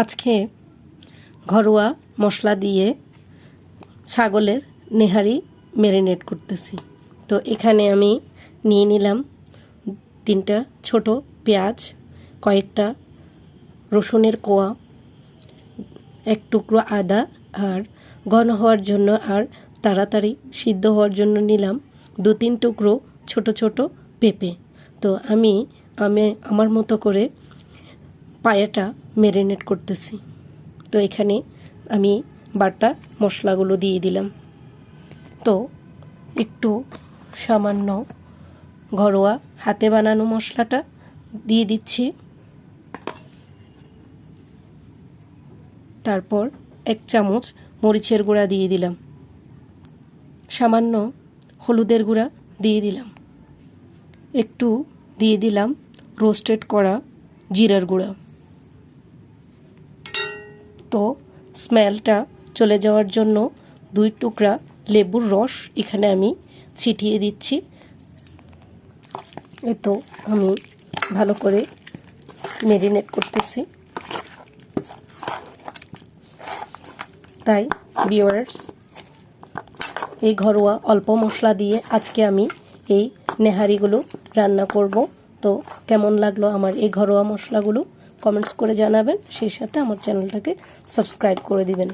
আজকে ঘরোয়া মশলা দিয়ে ছাগলের নেহারি ম্যারিনেট করতেছি। তো এখানে আমি নিয়ে নিলাম 3টা ছোট পেঁয়াজ, কয়েকটা রসুনের কোয়া, 1 টুকরো আদা, আর ঘন হওয়ার জন্য আর তাড়াতাড়ি সিদ্ধ হওয়ার জন্য নিলাম 2-3 টুকরো ছোট ছোট পেঁপে। তো আমি আমার মতো করে পায়াটা ম্যারিনেট করতেছি। তো এখানে আমি বাটা মশলাগুলো দিয়ে দিলাম। তো একটু সামান্য ঘরোয়া হাতে বানানো মশলাটা দিয়ে দিচ্ছি। তারপর 1 চামচ মরিচের গুঁড়া দিয়ে দিলাম, সামান্য হলুদের গুঁড়া দিয়ে দিলাম, একটু দিয়ে দিলাম রোস্টেড করা জিরার গুঁড়া। তো স্মেলটা চলে যাওয়ার জন্য 2 টুকরা লেবুর রস এখানে আমি ছিটিয়ে দিচ্ছি। তো আমি ভালো করে ম্যারিনেট করতেছি। তাই ভিউয়ার্স, এই ঘরোয়া অল্প মশলা দিয়ে আজকে আমি এই নেহারিগুলো রান্না করব। তো কেমন লাগলো আমার এই ঘরোয়া মশলাগুলো কমেন্টস করে জানাবেন, সেই সাথে আমার চ্যানেলটাকে সাবস্ক্রাইব করে দিবেন।